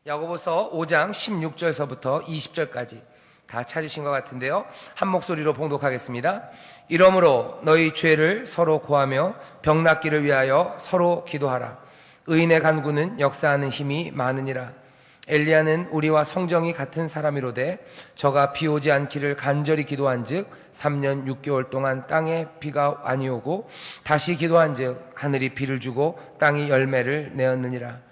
야고보서 5장 16절서부터 20절까지 다 찾으신 것 같은데요. 한 목소리로 봉독하겠습니다. 이러므로 너희 죄를 서로 고하며 병 낫기를 위하여 서로 기도하라. 의인의 간구는 역사하는 힘이 많으니라. 엘리야는 우리와 성정이 같은 사람이로되 저가 비 오지 않기를 간절히 기도한즉 3년 6개월 동안 땅에 비가 아니오고 다시 기도한즉 하늘이 비를 주고 땅이 열매를 내었느니라.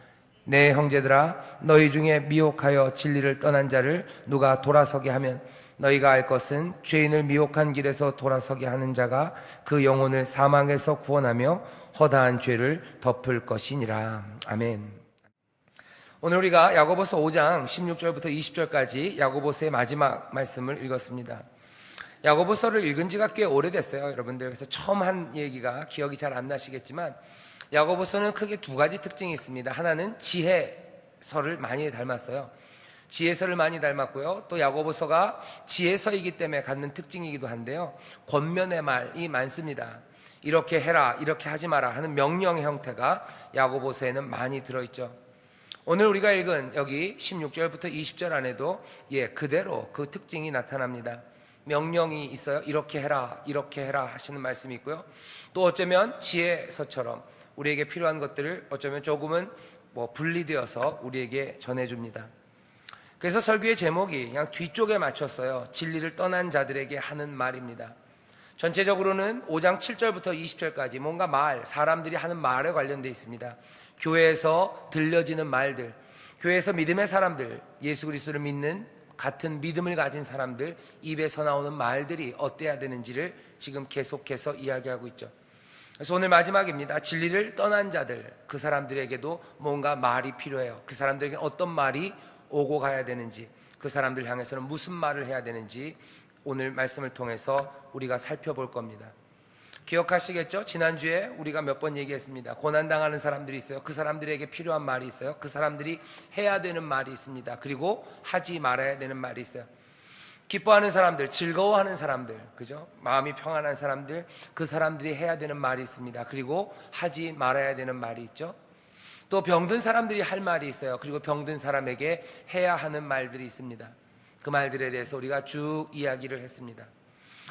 내 형제들아, 너희 중에 미혹하여 진리를 떠난 자를 누가 돌아서게 하면 너희가 알 것은 죄인을 미혹한 길에서 돌아서게 하는 자가 그 영혼을 사망에서 구원하며 허다한 죄를 덮을 것이니라. 아멘. 오늘 우리가 야고보서 5장 16절부터 20절까지 야고보서의 마지막 말씀을 읽었습니다. 야고보서를 읽은 지가 꽤 오래됐어요, 여러분들. 그래서 처음 한 얘기가 기억이 잘 안 나시겠지만 야고보서는 크게 두 가지 특징이 있습니다. 하나는 지혜서를 많이 닮았어요. 지혜서를 많이 닮았고요. 또 야고보서가 지혜서이기 때문에 갖는 특징이기도 한데요. 권면의 말이 많습니다. 이렇게 해라, 이렇게 하지 마라 하는 명령의 형태가 야고보서에는 많이 들어있죠. 오늘 우리가 읽은 여기 16절부터 20절 안에도 그대로 그 특징이 나타납니다. 명령이 있어요. 이렇게 해라, 이렇게 해라 하시는 말씀이 있고요. 또 어쩌면 지혜서처럼 우리에게 필요한 것들을 어쩌면 조금은 분리되어서 우리에게 전해줍니다. 그래서 설교의 제목이 그냥 뒤쪽에 맞췄어요. 진리를 떠난 자들에게 하는 말입니다. 전체적으로는 5장 7절부터 20절까지 뭔가 사람들이 하는 말에 관련되어 있습니다. 교회에서 들려지는 말들, 교회에서 믿음의 사람들, 예수 그리스도를 믿는 같은 믿음을 가진 사람들 입에서 나오는 말들이 어때야 되는지를 지금 계속해서 이야기하고 있죠. 그래서 오늘 마지막입니다. 진리를 떠난 자들, 그 사람들에게도 뭔가 말이 필요해요. 그 사람들에게 어떤 말이 오고 가야 되는지, 그 사람들 향해서는 무슨 말을 해야 되는지 오늘 말씀을 통해서 우리가 살펴볼 겁니다. 기억하시겠죠? 지난주에 우리가 몇 번 얘기했습니다. 고난당하는 사람들이 있어요. 그 사람들에게 필요한 말이 있어요. 그 사람들이 해야 되는 말이 있습니다. 그리고 하지 말아야 되는 말이 있어요. 기뻐하는 사람들, 즐거워하는 사람들, 그죠? 마음이 평안한 사람들, 그 사람들이 해야 되는 말이 있습니다. 그리고 하지 말아야 되는 말이 있죠. 또 병든 사람들이 할 말이 있어요. 그리고 병든 사람에게 해야 하는 말들이 있습니다. 그 말들에 대해서 우리가 쭉 이야기를 했습니다.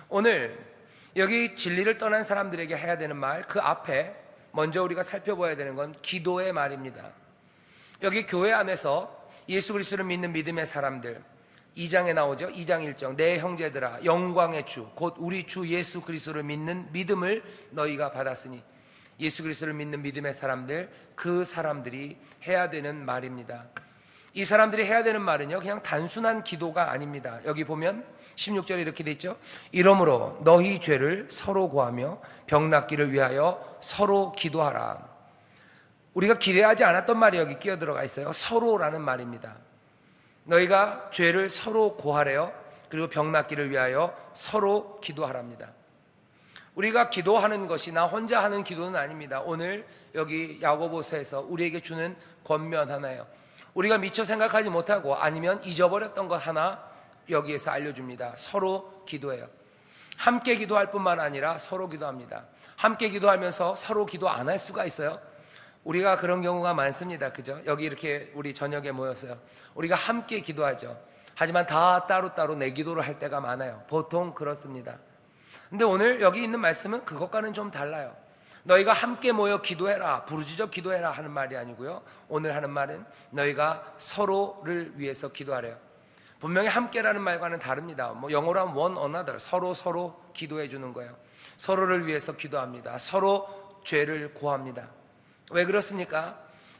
오늘 여기 진리를 떠난 사람들에게 해야 되는 말, 그 앞에 먼저 우리가 살펴봐야 되는 건 기도의 말입니다. 여기 교회 안에서 예수 그리스도를 믿는 믿음의 사람들, 2장에 나오죠. 2장 1절. 내 형제들아, 영광의 주, 곧 우리 주 예수 그리스도를 믿는 믿음을 너희가 받았으니, 예수 그리스도를 믿는 믿음의 사람들, 그 사람들이 해야 되는 말입니다. 이 사람들이 해야 되는 말은요, 그냥 단순한 기도가 아닙니다. 여기 보면 16절에 이렇게 돼 있죠. 이러므로 너희 죄를 서로 고하며 병 낫기를 위하여 서로 기도하라. 우리가 기대하지 않았던 말이 여기 끼어 들어가 있어요. 서로라는 말입니다. 너희가 죄를 서로 고하래요. 그리고 병 낫기를 위하여 서로 기도하랍니다. 우리가 기도하는 것이 나 혼자 하는 기도는 아닙니다. 오늘 여기 야고보서에서 우리에게 주는 권면 하나예요. 우리가 미처 생각하지 못하고 아니면 잊어버렸던 것 하나 여기에서 알려줍니다. 서로 기도해요. 함께 기도할 뿐만 아니라 서로 기도합니다. 함께 기도하면서 서로 기도 안 할 수가 있어요? 우리가 그런 경우가 많습니다. 그죠? 여기 이렇게 우리 저녁에 모였어요. 우리가 함께 기도하죠. 하지만 다 따로따로 내 기도를 할 때가 많아요. 보통 그렇습니다. 근데 오늘 여기 있는 말씀은 그것과는 좀 달라요. 너희가 함께 모여 기도해라, 부르짖어 기도해라 하는 말이 아니고요. 오늘 하는 말은 너희가 서로를 위해서 기도하래요. 분명히 함께라는 말과는 다릅니다. 영어로 하면 one another, 서로 기도해 주는 거예요. 서로를 위해서 기도합니다. 서로 죄를 고합니다. 왜 그렇습니까?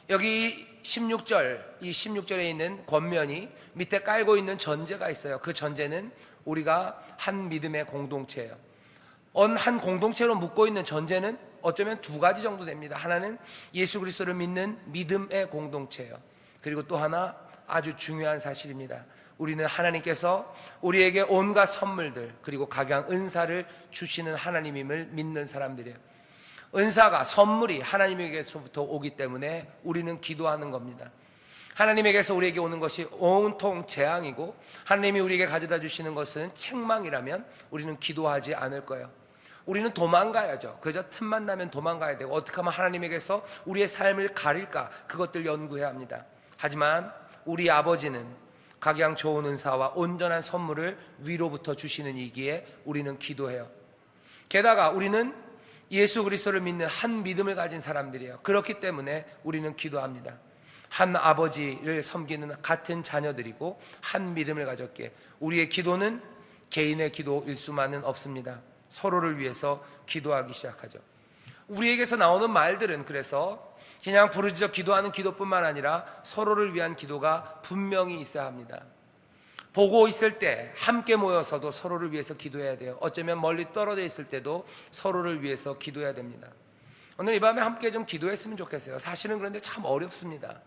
여기 16절, 이 16절에 있는 권면이 밑에 깔고 있는 전제가 있어요. 그 전제는 우리가 한 믿음의 공동체예요. 한 공동체로 묶고 있는 전제는 어쩌면 두 가지 정도 됩니다. 하나는 예수 그리스도를 믿는 믿음의 공동체예요. 그리고 또 하나 아주 중요한 사실입니다. 우리는 하나님께서 우리에게 온갖 선물들, 그리고 각양 은사를 주시는 하나님임을 믿는 사람들이에요. 은사가, 선물이 하나님에게서부터 오기 때문에 우리는 기도하는 겁니다. 하나님에게서 우리에게 오는 것이 온통 재앙이고 하나님이 우리에게 가져다 주시는 것은 책망이라면 우리는 기도하지 않을 거예요. 우리는 도망가야죠. 그저 틈만 나면 도망가야 되고 어떻게 하면 하나님에게서 우리의 삶을 가릴까, 그것들 연구해야 합니다. 하지만 우리 아버지는 각양 좋은 은사와 온전한 선물을 위로부터 주시는 이기에 우리는 기도해요. 게다가 우리는 예수 그리스도를 믿는 한 믿음을 가진 사람들이에요. 그렇기 때문에 우리는 기도합니다. 한 아버지를 섬기는 같은 자녀들이고 한 믿음을 가졌기에 우리의 기도는 개인의 기도일 수만은 없습니다. 서로를 위해서 기도하기 시작하죠. 우리에게서 나오는 말들은 그래서 그냥 부르짖어 기도하는 기도뿐만 아니라 서로를 위한 기도가 분명히 있어야 합니다. 보고 있을 때 함께 모여서도 서로를 위해서 기도해야 돼요. 어쩌면 멀리 떨어져 있을 때도 서로를 위해서 기도해야 됩니다. 오늘 이 밤에 함께 좀 기도했으면 좋겠어요. 사실은 그런데 참 어렵습니다.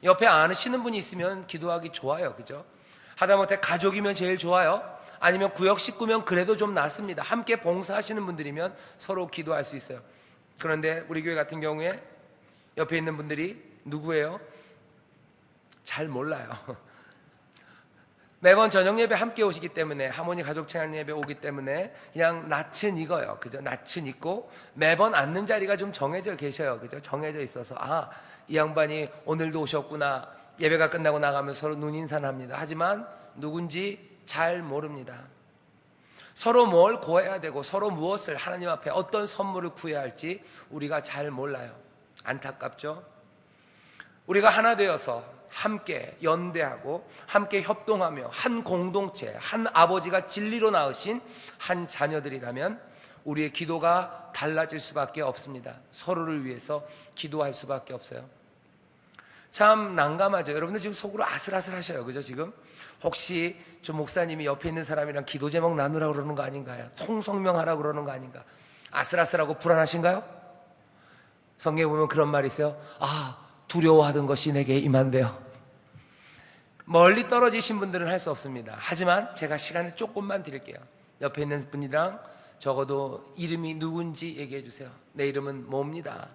옆에 아시는 분이 있으면 기도하기 좋아요. 그죠? 하다못해 가족이면 제일 좋아요. 아니면 구역 식구면 그래도 좀 낫습니다. 함께 봉사하시는 분들이면 서로 기도할 수 있어요. 그런데 우리 교회 같은 경우에 옆에 있는 분들이 누구예요? 잘 몰라요. 매번 저녁 예배 함께 오시기 때문에, 하모니 가족 찬양 예배 오기 때문에 그냥 낯은 익어요. 그죠? 낯은 익고 매번 앉는 자리가 좀 정해져 계셔요. 그죠? 정해져 있어서 이 양반이 오늘도 오셨구나. 예배가 끝나고 나가면 서로 눈인사를 합니다. 하지만 누군지 잘 모릅니다. 서로 뭘 구해야 되고 서로 무엇을 하나님 앞에 어떤 선물을 구해야 할지 우리가 잘 몰라요. 안타깝죠? 우리가 하나 되어서 함께 연대하고 함께 협동하며 한 공동체, 한 아버지가 진리로 낳으신 한 자녀들이라면 우리의 기도가 달라질 수밖에 없습니다. 서로를 위해서 기도할 수밖에 없어요. 참 난감하죠. 여러분들 지금 속으로 아슬아슬하셔요. 그죠? 지금 혹시 좀 목사님이 옆에 있는 사람이랑 기도 제목 나누라고 그러는 거 아닌가요? 통성명하라고 그러는 거 아닌가? 아슬아슬하고 불안하신가요? 성경에 보면 그런 말이 있어요. 두려워하던 것이 내게 임한대요. 멀리 떨어지신 분들은 할 수 없습니다. 하지만 제가 시간을 조금만 드릴게요. 옆에 있는 분이랑 적어도 이름이 누군지 얘기해 주세요. 내 이름은 뭡니다.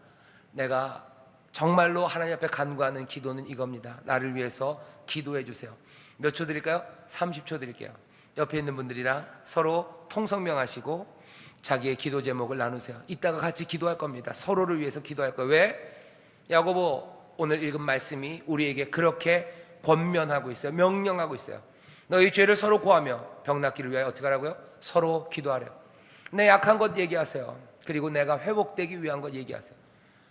내가 정말로 하나님 앞에 간구하는 기도는 이겁니다. 나를 위해서 기도해 주세요. 몇 초 드릴까요? 30초 드릴게요. 옆에 있는 분들이랑 서로 통성명하시고 자기의 기도 제목을 나누세요. 이따가 같이 기도할 겁니다. 서로를 위해서 기도할 거예요. 왜? 야고보 오늘 읽은 말씀이 우리에게 그렇게 권면하고 있어요. 명령하고 있어요. 너희 죄를 서로 고하며 병 낫기를 위하여 어떻게 하라고요? 서로 기도하래요. 내 약한 것 얘기하세요. 그리고 내가 회복되기 위한 것 얘기하세요.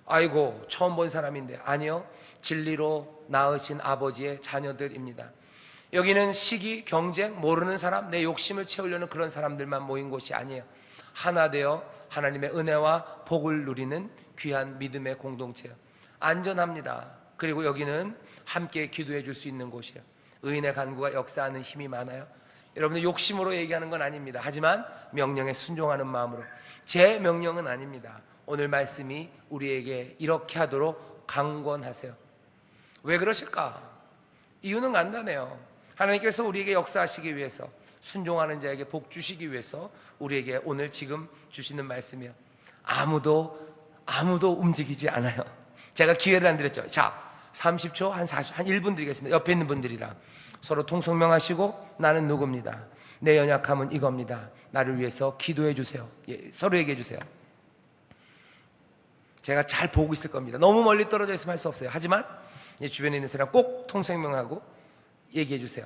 아이고 처음 본 사람인데, 아니요, 진리로 낳으신 아버지의 자녀들입니다. 여기는 시기, 경쟁, 모르는 사람, 내 욕심을 채우려는 그런 사람들만 모인 곳이 아니에요. 하나 되어 하나님의 은혜와 복을 누리는 귀한 믿음의 공동체예요. 안전합니다. 그리고 여기는 함께 기도해 줄 수 있는 곳이에요. 의인의 간구가 역사하는 힘이 많아요. 여러분들 욕심으로 얘기하는 건 아닙니다. 하지만 명령에 순종하는 마음으로. 제 명령은 아닙니다. 오늘 말씀이 우리에게 이렇게 하도록 강권하세요. 왜 그러실까? 이유는 간단해요. 하나님께서 우리에게 역사하시기 위해서, 순종하는 자에게 복 주시기 위해서 우리에게 오늘 지금 주시는 말씀이에요. 아무도 움직이지 않아요. 제가 기회를 안 드렸죠. 자, 30초, 한 1분 드리겠습니다. 옆에 있는 분들이랑 서로 통성명하시고, 나는 누굽니다. 내 연약함은 이겁니다. 나를 위해서 기도해 주세요. 서로 얘기해 주세요. 제가 잘 보고 있을 겁니다. 너무 멀리 떨어져 있으면 할 수 없어요. 하지만 주변에 있는 사람 꼭 통성명하고 얘기해 주세요.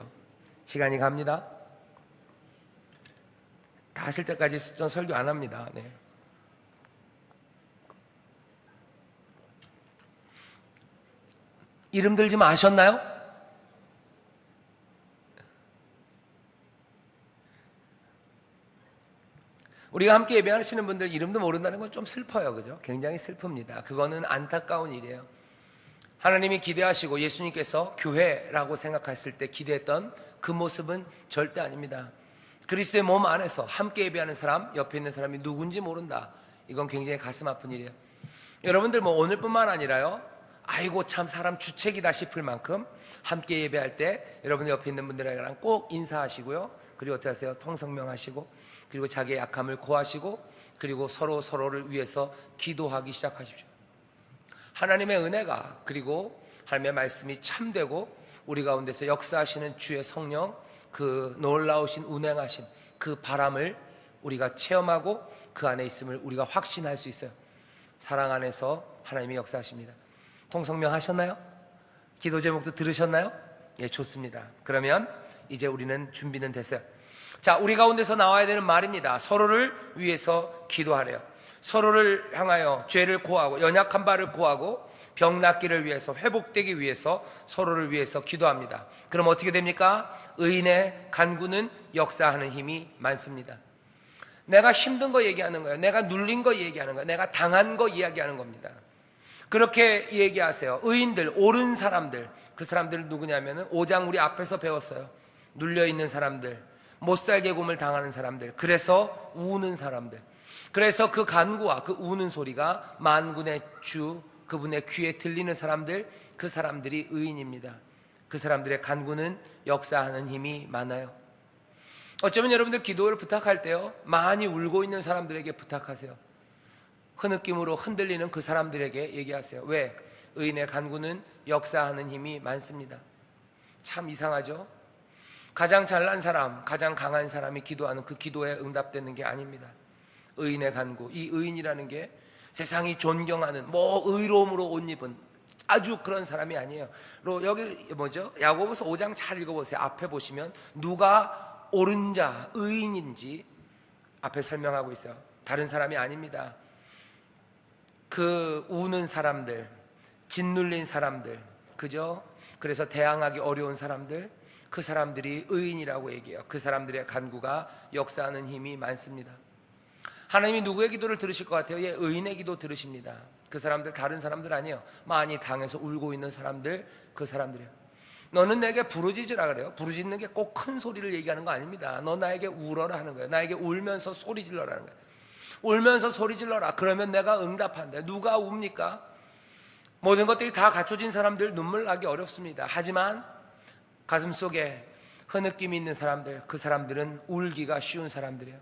시간이 갑니다. 다 하실 때까지 전 설교 안 합니다. 네. 이름들 좀 아셨나요? 우리가 함께 예배하시는 분들 이름도 모른다는 건 좀 슬퍼요. 그죠? 굉장히 슬픕니다. 그거는 안타까운 일이에요. 하나님이 기대하시고 예수님께서 교회라고 생각했을 때 기대했던 그 모습은 절대 아닙니다. 그리스도의 몸 안에서 함께 예배하는 사람, 옆에 있는 사람이 누군지 모른다. 이건 굉장히 가슴 아픈 일이에요. 여러분들 오늘뿐만 아니라요, 아이고 참 사람 주책이다 싶을 만큼 함께 예배할 때 여러분 옆에 있는 분들이랑 꼭 인사하시고요. 그리고 어떻게 하세요? 통성명하시고, 그리고 자기의 약함을 고하시고, 그리고 서로를 위해서 기도하기 시작하십시오. 하나님의 은혜가, 그리고 하나님의 말씀이 참되고 우리 가운데서 역사하시는 주의 성령, 그 놀라우신 운행하심, 그 바람을 우리가 체험하고 그 안에 있음을 우리가 확신할 수 있어요. 사랑 안에서 하나님이 역사하십니다. 통성명 하셨나요? 기도 제목도 들으셨나요? 예, 좋습니다. 그러면 이제 우리는 준비는 됐어요. 자, 우리 가운데서 나와야 되는 말입니다. 서로를 위해서 기도하래요. 서로를 향하여 죄를 고하고 연약한 바를 고하고 병 낫기를 위해서, 회복되기 위해서 서로를 위해서 기도합니다. 그럼 어떻게 됩니까? 의인의 간구는 역사하는 힘이 많습니다. 내가 힘든 거 얘기하는 거예요. 내가 눌린 거 얘기하는 거예요. 내가 당한 거 이야기하는 겁니다. 그렇게 얘기하세요. 의인들, 옳은 사람들, 그 사람들은 누구냐면은 5장 우리 앞에서 배웠어요. 눌려있는 사람들, 못살게 굼을 당하는 사람들, 그래서 우는 사람들, 그래서 그 간구와 그 우는 소리가 만군의 주 그분의 귀에 들리는 사람들, 그 사람들이 의인입니다. 그 사람들의 간구는 역사하는 힘이 많아요. 어쩌면 여러분들 기도를 부탁할 때요, 많이 울고 있는 사람들에게 부탁하세요. 흐느낌으로 흔들리는 그 사람들에게 얘기하세요. 왜? 의인의 간구는 역사하는 힘이 많습니다. 참 이상하죠? 가장 잘난 사람, 가장 강한 사람이 기도하는 그 기도에 응답되는 게 아닙니다. 의인의 간구, 이 의인이라는 게 세상이 존경하는 의로움으로 옷 입은 아주 그런 사람이 아니에요. 여기 야고보서 5장 잘 읽어보세요. 앞에 보시면 누가 옳은 자, 의인인지 앞에 설명하고 있어요. 다른 사람이 아닙니다. 그 우는 사람들, 짓눌린 사람들, 그죠? 그래서 대항하기 어려운 사람들, 그 사람들이 의인이라고 얘기해요. 그 사람들의 간구가 역사하는 힘이 많습니다. 하나님이 누구의 기도를 들으실 것 같아요? 예, 의인의 기도 들으십니다. 그 사람들 다른 사람들 아니에요. 많이 당해서 울고 있는 사람들, 그 사람들이에요. 너는 내게 부르짖으라 그래요. 부르짖는 게 꼭 큰 소리를 얘기하는 거 아닙니다. 너 나에게 울어라 하는 거예요. 나에게 울면서 소리 질러라 하는 거예요. 울면서 소리 질러라. 그러면 내가 응답한대. 누가 웁니까? 모든 것들이 다 갖춰진 사람들 눈물 나기 어렵습니다. 하지만 가슴속에 흐느낌이 있는 사람들, 그 사람들은 울기가 쉬운 사람들이에요.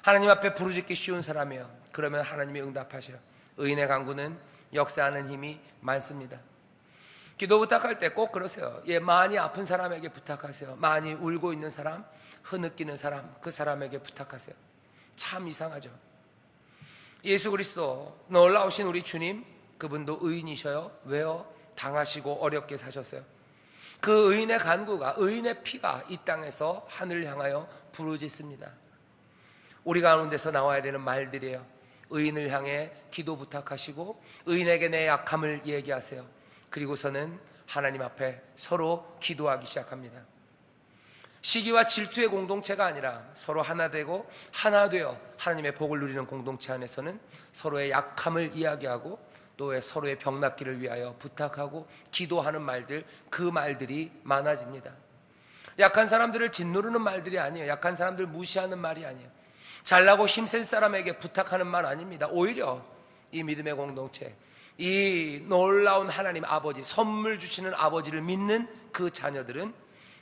하나님 앞에 부르짖기 쉬운 사람이에요. 그러면 하나님이 응답하셔요. 의인의 간구는 역사하는 힘이 많습니다. 기도 부탁할 때 꼭 그러세요. 예, 많이 아픈 사람에게 부탁하세요. 많이 울고 있는 사람, 흐느끼는 사람, 그 사람에게 부탁하세요. 참 이상하죠. 예수 그리스도 놀라우신 우리 주님, 그분도 의인이셔요. 왜요? 당하시고 어렵게 사셨어요. 그 의인의 간구가, 의인의 피가 이 땅에서 하늘을 향하여 부르짖습니다. 우리 가운데서 나와야 되는 말들이에요. 의인을 향해 기도 부탁하시고 의인에게 내 약함을 얘기하세요. 그리고서는 하나님 앞에 서로 기도하기 시작합니다. 시기와 질투의 공동체가 아니라 서로 하나 되고 하나 되어 하나님의 복을 누리는 공동체 안에서는 서로의 약함을 이야기하고 또 서로의 병 낫기를 위하여 부탁하고 기도하는 말들, 그 말들이 많아집니다. 약한 사람들을 짓누르는 말들이 아니에요. 약한 사람들 무시하는 말이 아니에요. 잘나고 힘센 사람에게 부탁하는 말 아닙니다. 오히려 이 믿음의 공동체, 이 놀라운 하나님 아버지, 선물 주시는 아버지를 믿는 그 자녀들은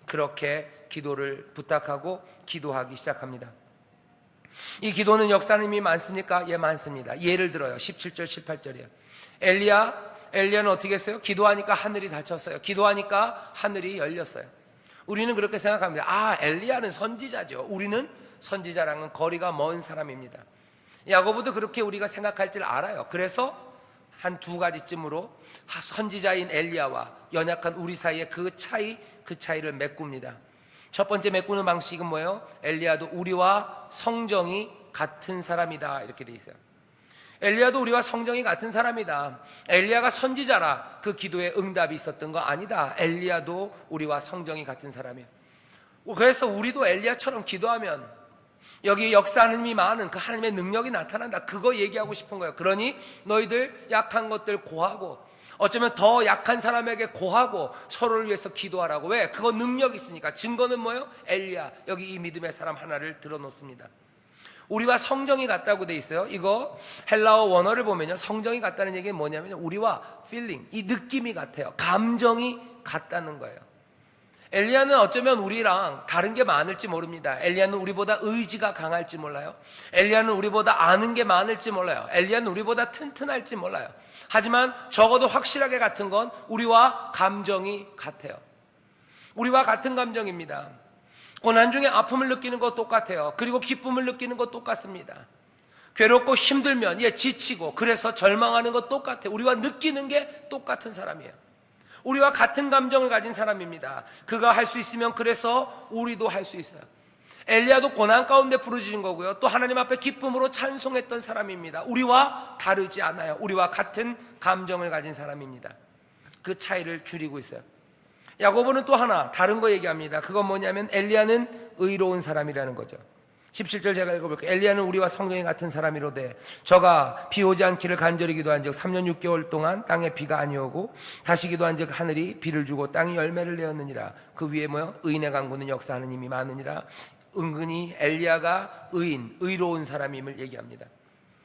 그렇게 기도를 부탁하고 기도하기 시작합니다. 이 기도는 역사하는 힘이 많습니까? 예, 많습니다. 예를 들어요. 17절 18절이에요 엘리야는 어떻게 했어요? 기도하니까 하늘이 닫혔어요. 기도하니까 하늘이 열렸어요. 우리는 그렇게 생각합니다. 아, 엘리야는 선지자죠. 우리는 선지자랑은 거리가 먼 사람입니다. 야고보도 그렇게 우리가 생각할 줄 알아요. 그래서 한 두 가지쯤으로 선지자인 엘리야와 연약한 우리 사이의 그 차이를 메꿉니다. 첫 번째 메꾸는 방식은 뭐예요? 엘리야도 우리와 성정이 같은 사람이다, 이렇게 돼 있어요. 엘리야도 우리와 성정이 같은 사람이다. 엘리야가 선지자라 그 기도에 응답이 있었던 거 아니다. 엘리야도 우리와 성정이 같은 사람이에요. 그래서 우리도 엘리야처럼 기도하면 여기 역사하는 힘이 많은 그 하나님의 능력이 나타난다, 그거 얘기하고 싶은 거예요. 그러니 너희들 약한 것들 고하고, 어쩌면 더 약한 사람에게 고하고 서로를 위해서 기도하라고. 왜? 그거 능력이 있으니까. 증거는 뭐예요? 엘리야, 여기 이 믿음의 사람 하나를 들어놓습니다. 우리와 성정이 같다고 돼 있어요. 이거 헬라어 원어를 보면요, 성정이 같다는 얘기는 뭐냐면 우리와 feeling, 이 느낌이 같아요. 감정이 같다는 거예요. 엘리야는 어쩌면 우리랑 다른 게 많을지 모릅니다. 엘리야는 우리보다 의지가 강할지 몰라요. 엘리야는 우리보다 아는 게 많을지 몰라요. 엘리야는 우리보다 튼튼할지 몰라요. 하지만 적어도 확실하게 같은 건 우리와 감정이 같아요. 우리와 같은 감정입니다. 고난 중에 아픔을 느끼는 것 똑같아요. 그리고 기쁨을 느끼는 것 똑같습니다. 괴롭고 힘들면 지치고 그래서 절망하는 것 똑같아요. 우리와 느끼는 게 똑같은 사람이에요. 우리와 같은 감정을 가진 사람입니다. 그가 할 수 있으면 그래서 우리도 할 수 있어요. 엘리야도 고난 가운데 부르짖은 거고요. 또 하나님 앞에 기쁨으로 찬송했던 사람입니다. 우리와 다르지 않아요. 우리와 같은 감정을 가진 사람입니다. 그 차이를 줄이고 있어요. 야고보는 또 하나 다른 거 얘기합니다. 그건 뭐냐면 엘리야는 의로운 사람이라는 거죠. 17절 제가 읽어볼게요. 엘리야는 우리와 성경이 같은 사람이로되 저가 비 오지 않기를 간절히 기도한 즉 3년 6개월 동안 땅에 비가 아니오고 다시 기도한 즉 하늘이 비를 주고 땅이 열매를 내었느니라. 그 위에 뭐요? 의인의 강구는 역사하는 힘이 많으니라. 은근히 엘리야가 의로운 사람임을 얘기합니다.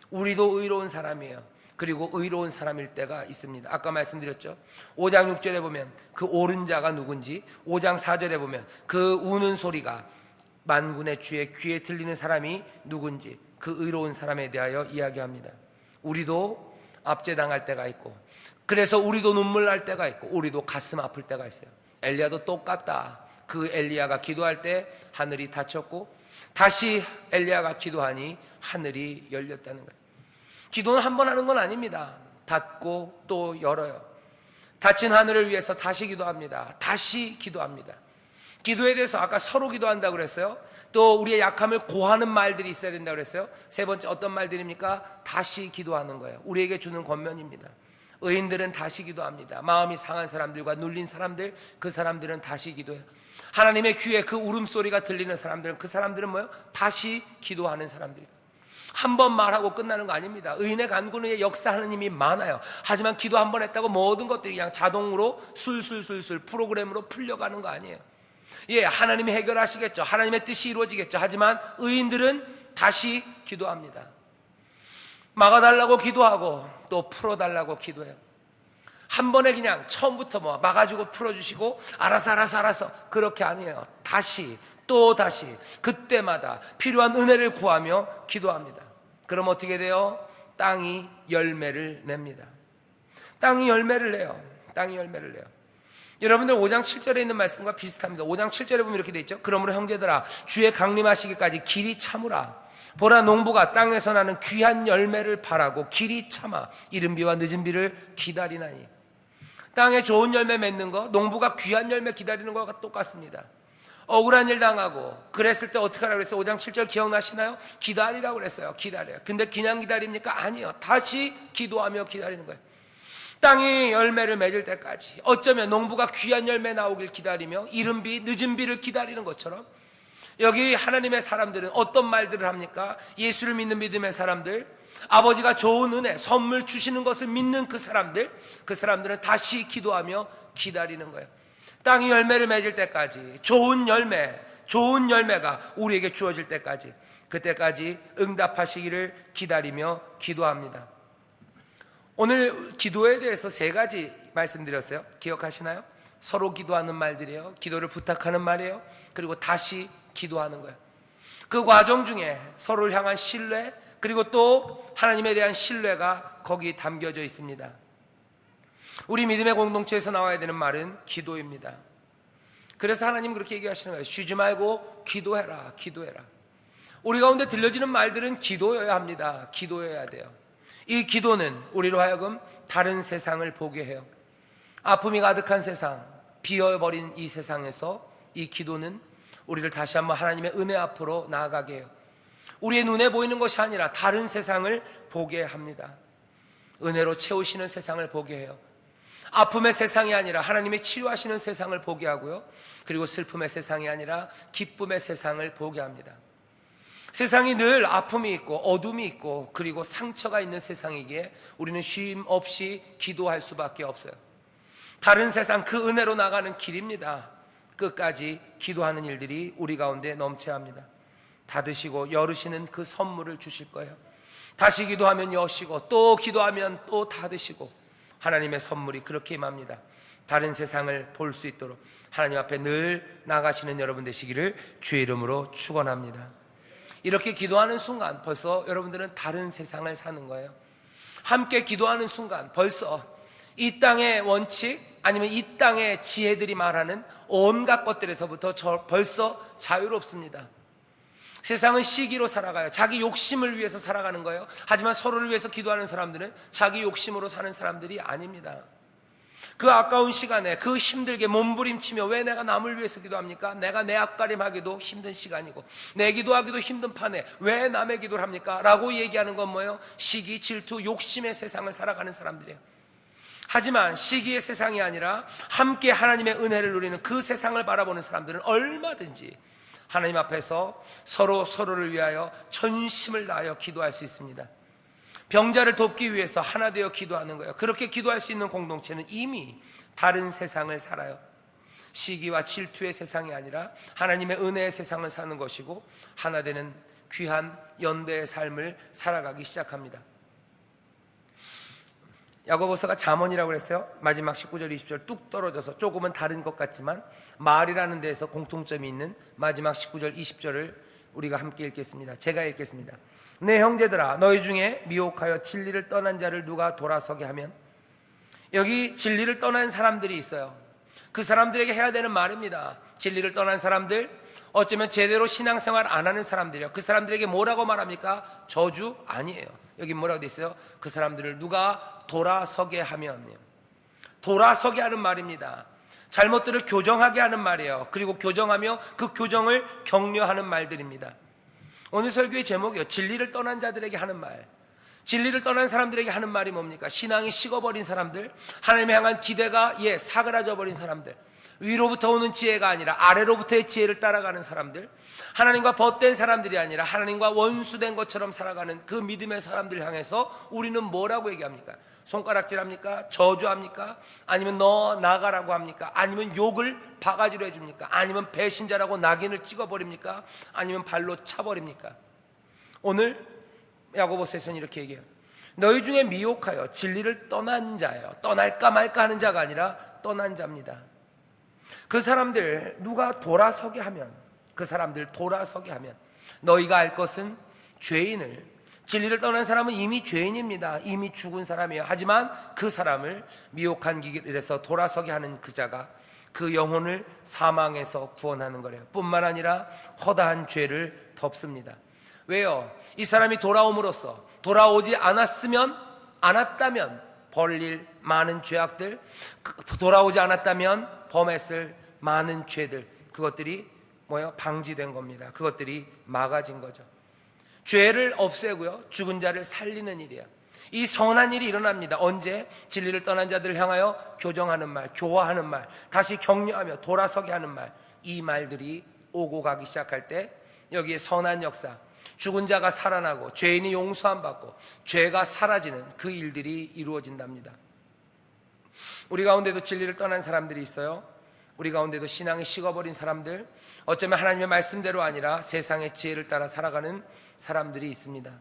우리도 의로운 사람이에요. 그리고 의로운 사람일 때가 있습니다. 아까 말씀드렸죠. 5장 6절에 보면 그 옳은 자가 누군지, 5장 4절에 보면 그 우는 소리가 만군의 주의 귀에 들리는 사람이 누군지, 그 의로운 사람에 대하여 이야기합니다. 우리도 압제당할 때가 있고, 그래서 우리도 눈물 날 때가 있고, 우리도 가슴 아플 때가 있어요. 엘리야도 똑같다. 그 엘리야가 기도할 때 하늘이 닫혔고, 다시 엘리야가 기도하니 하늘이 열렸다는 거예요. 기도는 한 번 하는 건 아닙니다. 닫고 또 열어요. 닫힌 하늘을 위해서 다시 기도합니다. 다시 기도합니다. 기도에 대해서 아까 서로 기도한다고 그랬어요. 또 우리의 약함을 고하는 말들이 있어야 된다고 그랬어요. 세 번째 어떤 말들입니까? 다시 기도하는 거예요. 우리에게 주는 권면입니다. 의인들은 다시 기도합니다. 마음이 상한 사람들과 눌린 사람들, 그 사람들은 다시 기도해요. 하나님의 귀에 그 울음소리가 들리는 사람들은, 그 사람들은 뭐예요? 다시 기도하는 사람들이에요. 한 번 말하고 끝나는 거 아닙니다. 의인의 간구는 역사하는 힘이 많아요. 하지만 기도 한 번 했다고 모든 것들이 그냥 자동으로 술술술술 프로그램으로 풀려가는 거 아니에요. 예, 하나님이 해결하시겠죠. 하나님의 뜻이 이루어지겠죠. 하지만 의인들은 다시 기도합니다. 막아달라고 기도하고 또 풀어달라고 기도해요. 한 번에 그냥 처음부터 뭐 막아주고 풀어주시고 알아서 그렇게 아니에요. 다시 또 다시 그때마다 필요한 은혜를 구하며 기도합니다. 그럼 어떻게 돼요? 땅이 열매를 냅니다. 땅이 열매를 내요. 땅이 열매를 내요. 여러분들 5장 7절에 있는 말씀과 비슷합니다. 5장 7절에 보면 이렇게 돼 있죠. 그러므로 형제들아 주의 강림하시기까지 길이 참으라. 보라 농부가 땅에서 나는 귀한 열매를 바라고 길이 참아 이른 비와 늦은 비를 기다리나니. 땅에 좋은 열매 맺는 거, 농부가 귀한 열매 기다리는 거가 똑같습니다. 억울한 일 당하고 그랬을 때 어떻게 하라고 그랬어요? 5장 7절 기억나시나요? 기다리라고 그랬어요. 기다려요. 근데 그냥 기다립니까? 아니요. 다시 기도하며 기다리는 거예요. 땅이 열매를 맺을 때까지, 어쩌면 농부가 귀한 열매 나오길 기다리며 이른 비, 늦은 비를 기다리는 것처럼 여기 하나님의 사람들은 어떤 말들을 합니까? 예수를 믿는 믿음의 사람들, 아버지가 좋은 은혜, 선물 주시는 것을 믿는 그 사람들은 다시 기도하며 기다리는 거예요. 땅이 열매를 맺을 때까지, 좋은 열매가 우리에게 주어질 때까지, 그때까지 응답하시기를 기다리며 기도합니다. 오늘 기도에 대해서 3가지 말씀드렸어요. 기억하시나요? 서로 기도하는 말들이에요. 기도를 부탁하는 말이에요. 그리고 다시 기도하는 거예요. 그 과정 중에 서로를 향한 신뢰, 그리고 또 하나님에 대한 신뢰가 거기 담겨져 있습니다. 우리 믿음의 공동체에서 나와야 되는 말은 기도입니다. 그래서 하나님 그렇게 얘기하시는 거예요. 쉬지 말고 기도해라. 우리 가운데 들려지는 말들은 기도여야 합니다. 기도여야 돼요. 이 기도는 우리로 하여금 다른 세상을 보게 해요. 아픔이 가득한 세상, 비어버린 이 세상에서 이 기도는 우리를 다시 한번 하나님의 은혜 앞으로 나아가게 해요. 우리의 눈에 보이는 것이 아니라 다른 세상을 보게 합니다. 은혜로 채우시는 세상을 보게 해요. 아픔의 세상이 아니라 하나님이 치료하시는 세상을 보게 하고요. 그리고 슬픔의 세상이 아니라 기쁨의 세상을 보게 합니다. 세상이 늘 아픔이 있고 어둠이 있고 그리고 상처가 있는 세상이기에 우리는 쉼 없이 기도할 수밖에 없어요. 다른 세상, 그 은혜로 나가는 길입니다. 끝까지 기도하는 일들이 우리 가운데 넘쳐야 합니다. 닫으시고 열으시는 그 선물을 주실 거예요. 다시 기도하면 여시고 또 기도하면 또 닫으시고 하나님의 선물이 그렇게 임합니다. 다른 세상을 볼 수 있도록 하나님 앞에 늘 나가시는 여러분 되시기를 주의 이름으로 축원합니다. 이렇게 기도하는 순간 벌써 여러분들은 다른 세상을 사는 거예요. 함께 기도하는 순간 벌써 이 땅의 원칙 아니면 이 땅의 지혜들이 말하는 온갖 것들에서부터 벌써 자유롭습니다. 세상은 시기로 살아가요. 자기 욕심을 위해서 살아가는 거예요. 하지만 서로를 위해서 기도하는 사람들은 자기 욕심으로 사는 사람들이 아닙니다. 그 아까운 시간에 그 힘들게 몸부림치며 왜 내가 남을 위해서 기도합니까? 내가 내 앞가림하기도 힘든 시간이고 내 기도하기도 힘든 판에 왜 남의 기도를 합니까? 라고 얘기하는 건 뭐예요? 시기, 질투, 욕심의 세상을 살아가는 사람들이에요. 하지만 시기의 세상이 아니라 함께 하나님의 은혜를 누리는 그 세상을 바라보는 사람들은 얼마든지 하나님 앞에서 서로를 위하여 전심을 다하여 기도할 수 있습니다. 병자를 돕기 위해서 하나 되어 기도하는 거예요. 그렇게 기도할 수 있는 공동체는 이미 다른 세상을 살아요. 시기와 질투의 세상이 아니라 하나님의 은혜의 세상을 사는 것이고 하나 되는 귀한 연대의 삶을 살아가기 시작합니다. 야고보서가 잠언이라고 그랬어요. 마지막 19절 20절 뚝 떨어져서 조금은 다른 것 같지만 말이라는 데에서 공통점이 있는 마지막 19절 20절을 우리가 함께 읽겠습니다. 제가 읽겠습니다. 내 형제들아, 너희 중에 미혹하여 진리를 떠난 자를 누가 돌아서게 하면, 여기 진리를 떠난 사람들이 있어요. 그 사람들에게 해야 되는 말입니다. 진리를 떠난 사람들, 어쩌면 제대로 신앙생활 안 하는 사람들이요. 그 사람들에게 뭐라고 말합니까? 저주? 아니에요. 여기 뭐라고 돼 있어요? 그 사람들을 누가 돌아서게 하면, 돌아서게 하는 말입니다. 잘못들을 교정하게 하는 말이에요. 그리고 교정하며 그 교정을 격려하는 말들입니다. 오늘 설교의 제목이요, 진리를 떠난 자들에게 하는 말. 진리를 떠난 사람들에게 하는 말이 뭡니까? 신앙이 식어버린 사람들, 하나님에 향한 기대가 사그라져 버린 사람들, 위로부터 오는 지혜가 아니라 아래로부터의 지혜를 따라가는 사람들, 하나님과 벗된 사람들이 아니라 하나님과 원수된 것처럼 살아가는 그 믿음의 사람들 향해서 우리는 뭐라고 얘기합니까? 손가락질합니까? 저주합니까? 아니면 너 나가라고 합니까? 아니면 욕을 바가지로 해줍니까? 아니면 배신자라고 낙인을 찍어버립니까? 아니면 발로 차버립니까? 오늘 야고보서에서는 이렇게 얘기해요. 너희 중에 미혹하여 진리를 떠난 자예요. 떠날까 말까 하는 자가 아니라 떠난 자입니다. 그 사람들 누가 돌아서게 하면, 그 사람들 돌아서게 하면 너희가 알 것은 죄인을, 진리를 떠난 사람은 이미 죄인입니다. 이미 죽은 사람이에요. 하지만 그 사람을 미혹한 길에서 돌아서게 하는 그 자가 그 영혼을 사망에서 구원하는 거래요. 뿐만 아니라 허다한 죄를 덮습니다. 왜요? 이 사람이 돌아옴으로써, 돌아오지 않았다면 벌릴 많은 죄악들, 돌아오지 않았다면 범했을 많은 죄들, 그것들이 방지된 겁니다. 그것들이 막아진 거죠. 죄를 없애고요, 죽은 자를 살리는 일이에요. 이 선한 일이 일어납니다. 언제? 진리를 떠난 자들을 향하여 교정하는 말, 교화하는 말, 다시 격려하며 돌아서게 하는 말, 이 말들이 오고 가기 시작할 때 여기에 선한 역사, 죽은 자가 살아나고 죄인이 용서함 받고 죄가 사라지는 그 일들이 이루어진답니다. 우리 가운데도 진리를 떠난 사람들이 있어요. 우리 가운데도 신앙이 식어버린 사람들, 어쩌면 하나님의 말씀대로 아니라 세상의 지혜를 따라 살아가는 사람들이 있습니다.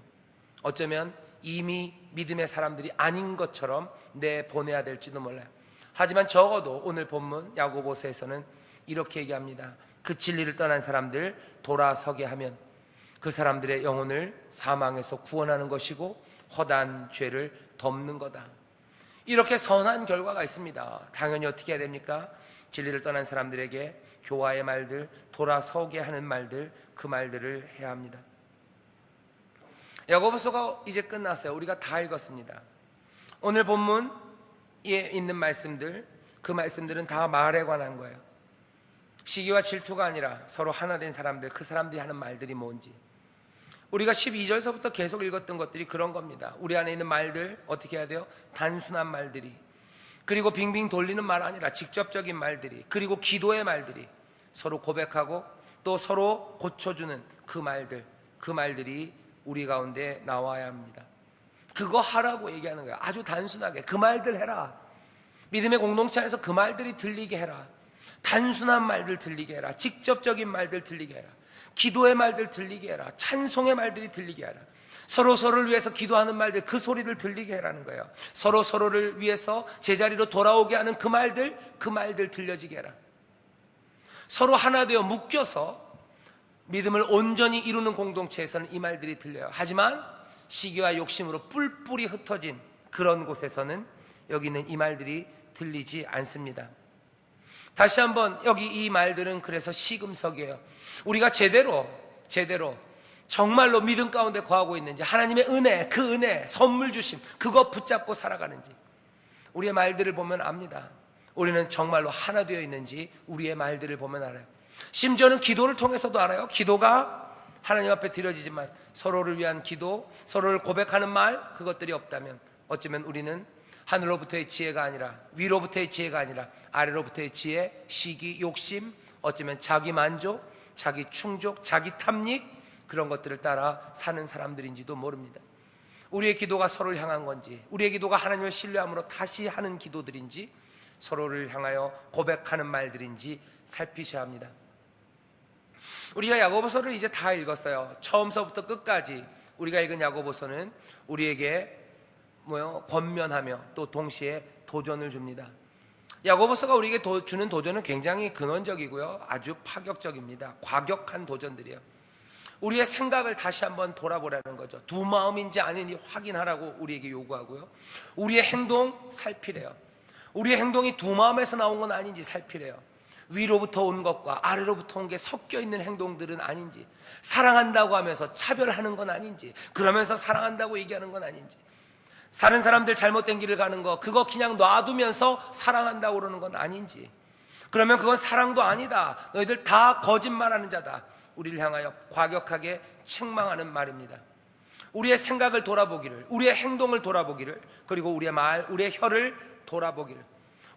어쩌면 이미 믿음의 사람들이 아닌 것처럼 내보내야 될지도 몰라요. 하지만 적어도 오늘 본문 야고보서에서는 이렇게 얘기합니다. 그 진리를 떠난 사람들 돌아서게 하면 그 사람들의 영혼을 사망에서 구원하는 것이고 허다한 죄를 덮는 거다. 이렇게 선한 결과가 있습니다. 당연히 어떻게 해야 됩니까? 진리를 떠난 사람들에게 교화의 말들, 돌아서게 하는 말들, 그 말들을 해야 합니다. 야고보서가 이제 끝났어요. 우리가 다 읽었습니다. 오늘 본문에 있는 말씀들, 그 말씀들은 다 말에 관한 거예요. 시기와 질투가 아니라 서로 하나 된 사람들, 그 사람들이 하는 말들이 뭔지, 우리가 12절서부터 계속 읽었던 것들이 그런 겁니다. 우리 안에 있는 말들 어떻게 해야 돼요? 단순한 말들이, 그리고 빙빙 돌리는 말 아니라 직접적인 말들이, 그리고 기도의 말들이, 서로 고백하고 또 서로 고쳐주는 그 말들이 우리 가운데 나와야 합니다. 그거 하라고 얘기하는 거예요. 아주 단순하게 그 말들 해라. 믿음의 공동체 안에서 그 말들이 들리게 해라. 단순한 말들 들리게 해라. 직접적인 말들 들리게 해라. 기도의 말들 들리게 해라. 찬송의 말들이 들리게 해라. 서로를 위해서 기도하는 말들, 그 소리를 들리게 해라는 거예요. 서로를 위해서 제자리로 돌아오게 하는 그 말들 들려지게 해라. 서로 하나 되어 묶여서 믿음을 온전히 이루는 공동체에서는 이 말들이 들려요. 하지만 시기와 욕심으로 뿔뿔이 흩어진 그런 곳에서는 여기는 이 말들이 들리지 않습니다. 다시 한번 여기 이 말들은 그래서 시금석이에요. 우리가 제대로 정말로 믿음 가운데 거하고 있는지, 하나님의 은혜, 그 은혜, 선물 주심, 그거 붙잡고 살아가는지, 우리의 말들을 보면 압니다. 우리는 정말로 하나 되어 있는지 우리의 말들을 보면 알아요. 심지어는 기도를 통해서도 알아요. 기도가 하나님 앞에 드려지지만 서로를 위한 기도, 서로를 고백하는 말, 그것들이 없다면 어쩌면 우리는 하늘로부터의 지혜가 아니라, 위로부터의 지혜가 아니라 아래로부터의 지혜, 시기, 욕심, 어쩌면 자기 만족, 자기 충족, 자기 탐닉, 그런 것들을 따라 사는 사람들인지도 모릅니다. 우리의 기도가 서로를 향한 건지, 우리의 기도가 하나님을 신뢰함으로 다시 하는 기도들인지, 서로를 향하여 고백하는 말들인지 살피셔야 합니다. 우리가 야고보서를 이제 다 읽었어요. 처음서부터 끝까지 우리가 읽은 야고보서는 우리에게 권면하며 또 동시에 도전을 줍니다. 야고보서가 우리에게 주는 도전은 굉장히 근원적이고요, 아주 파격적입니다. 과격한 도전들이에요. 우리의 생각을 다시 한번 돌아보라는 거죠. 두 마음인지 아닌지 확인하라고 우리에게 요구하고요, 우리의 행동 살피래요. 우리의 행동이 두 마음에서 나온 건 아닌지 살피래요. 위로부터 온 것과 아래로부터 온 게 섞여 있는 행동들은 아닌지, 사랑한다고 하면서 차별하는 건 아닌지, 그러면서 사랑한다고 얘기하는 건 아닌지, 다른 사람들 잘못된 길을 가는 거 그거 그냥 놔두면서 사랑한다고 그러는 건 아닌지, 그러면 그건 사랑도 아니다, 너희들 다 거짓말하는 자다, 우리를 향하여 과격하게 책망하는 말입니다. 우리의 생각을 돌아보기를, 우리의 행동을 돌아보기를, 그리고 우리의 말, 우리의 혀를 돌아보기를,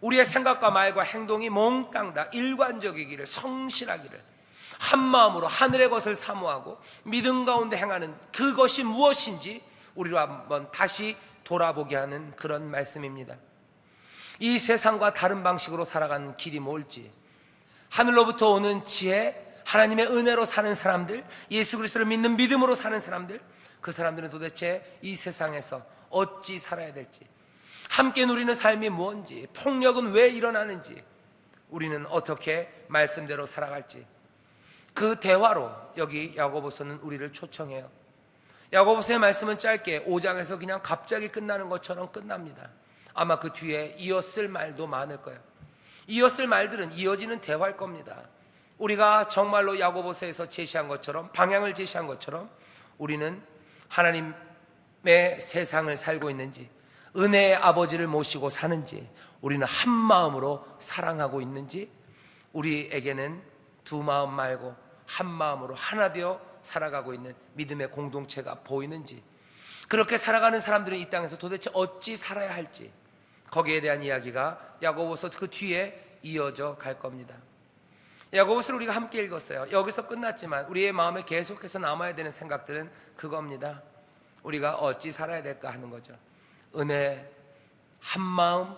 우리의 생각과 말과 행동이 몽땅 다 일관적이기를, 성실하기를, 한마음으로 하늘의 것을 사모하고 믿음 가운데 행하는 그것이 무엇인지 우리로 한번 다시 돌아보게 하는 그런 말씀입니다. 이 세상과 다른 방식으로 살아가는 길이 뭘지, 하늘로부터 오는 지혜, 하나님의 은혜로 사는 사람들, 예수 그리스도를 믿는 믿음으로 사는 사람들, 그 사람들은 도대체 이 세상에서 어찌 살아야 될지, 함께 누리는 삶이 뭔지, 폭력은 왜 일어나는지, 우리는 어떻게 말씀대로 살아갈지, 그 대화로 여기 야고보서는 우리를 초청해요. 야고보서의 말씀은 짧게 5장에서 그냥 갑자기 끝나는 것처럼 끝납니다. 아마 그 뒤에 이어쓸 말도 많을 거예요. 이어쓸 말들은 이어지는 대화일 겁니다. 우리가 정말로 야고보서에서 제시한 것처럼, 방향을 제시한 것처럼 우리는 하나님의 세상을 살고 있는지, 은혜의 아버지를 모시고 사는지, 우리는 한 마음으로 사랑하고 있는지, 우리에게는 두 마음 말고 한 마음으로 하나 되어 살아가고 있는 믿음의 공동체가 보이는지, 그렇게 살아가는 사람들은 이 땅에서 도대체 어찌 살아야 할지, 거기에 대한 이야기가 야고보서 그 뒤에 이어져 갈 겁니다. 야고보서를 우리가 함께 읽었어요. 여기서 끝났지만 우리의 마음에 계속해서 남아야 되는 생각들은 그겁니다. 우리가 어찌 살아야 될까 하는 거죠. 은혜, 한마음,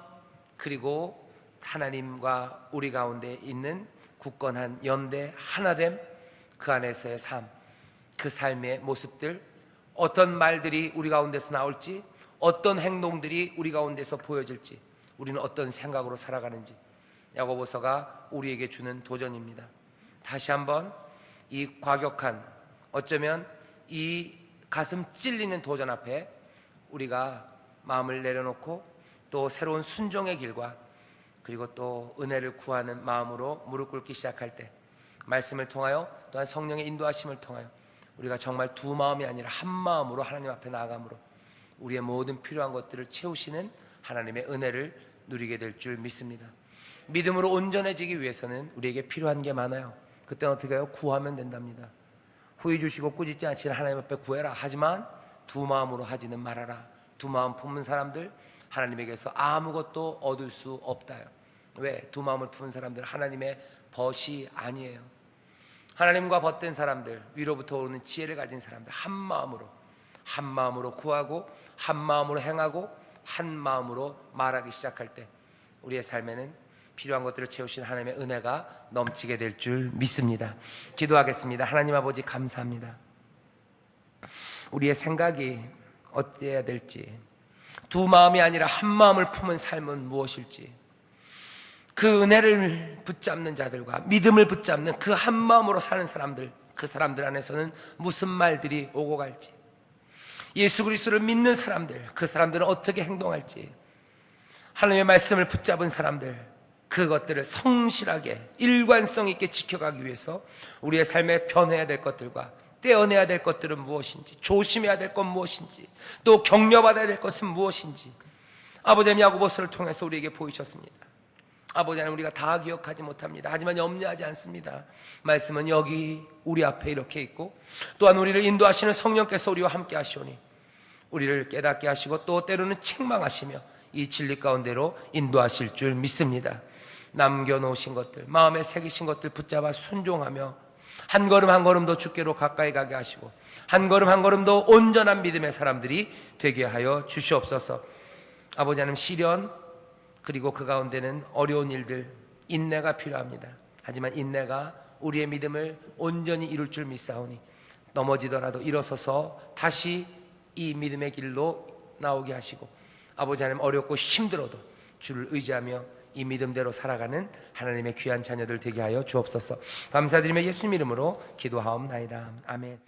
그리고 하나님과 우리 가운데 있는 굳건한 연대, 하나됨, 그 안에서의 삶, 그 삶의 모습들, 어떤 말들이 우리 가운데서 나올지, 어떤 행동들이 우리 가운데서 보여질지, 우리는 어떤 생각으로 살아가는지, 야고보서가 우리에게 주는 도전입니다. 다시 한번 이 과격한, 어쩌면 이 가슴 찔리는 도전 앞에 우리가 마음을 내려놓고 또 새로운 순종의 길과, 그리고 또 은혜를 구하는 마음으로 무릎 꿇기 시작할 때, 말씀을 통하여 또한 성령의 인도하심을 통하여 우리가 정말 두 마음이 아니라 한 마음으로 하나님 앞에 나아감으로 우리의 모든 필요한 것들을 채우시는 하나님의 은혜를 누리게 될 줄 믿습니다. 믿음으로 온전해지기 위해서는 우리에게 필요한 게 많아요. 그때는 어떻게 해요? 구하면 된답니다. 후회 주시고 꾸짖지 않지는 하나님 앞에 구해라. 하지만 두 마음으로 하지는 말아라. 두 마음 품은 사람들, 하나님에게서 아무것도 얻을 수 없다요. 왜? 두 마음을 품은 사람들 하나님의 벗이 아니에요. 하나님과 벗된 사람들, 위로부터 오는 지혜를 가진 사람들, 한 마음으로 구하고 한 마음으로 행하고 한 마음으로 말하기 시작할 때 우리의 삶에는 필요한 것들을 채우신 하나님의 은혜가 넘치게 될 줄 믿습니다. 기도하겠습니다. 하나님 아버지, 감사합니다. 우리의 생각이 어때야 될지, 두 마음이 아니라 한 마음을 품은 삶은 무엇일지, 그 은혜를 붙잡는 자들과 믿음을 붙잡는 그 한 마음으로 사는 사람들, 그 사람들 안에서는 무슨 말들이 오고 갈지, 예수 그리스도를 믿는 사람들, 그 사람들은 어떻게 행동할지, 하나님의 말씀을 붙잡은 사람들, 그것들을 성실하게 일관성 있게 지켜가기 위해서 우리의 삶에 변해야 될 것들과 떼어내야 될 것들은 무엇인지, 조심해야 될 것 무엇인지, 또 격려받아야 될 것은 무엇인지, 아버지 하나님 야고보서를 통해서 우리에게 보이셨습니다. 아버지 하나님 우리가 다 기억하지 못합니다. 하지만 염려하지 않습니다. 말씀은 여기 우리 앞에 이렇게 있고 또한 우리를 인도하시는 성령께서 우리와 함께 하시오니 우리를 깨닫게 하시고 또 때로는 책망하시며 이 진리 가운데로 인도하실 줄 믿습니다. 남겨놓으신 것들, 마음에 새기신 것들 붙잡아 순종하며 한 걸음 한 걸음도 주께로 가까이 가게 하시고 한 걸음 한 걸음도 온전한 믿음의 사람들이 되게 하여 주시옵소서. 아버지 하나님 시련 그리고 그 가운데는 어려운 일들, 인내가 필요합니다. 하지만 인내가 우리의 믿음을 온전히 이룰 줄 믿사오니 넘어지더라도 일어서서 다시 이 믿음의 길로 나오게 하시고 아버지 하나님 어렵고 힘들어도 주를 의지하며 이 믿음대로 살아가는 하나님의 귀한 자녀들 되게 하여 주옵소서. 감사드리며 예수님 이름으로 기도하옵나이다. 아멘.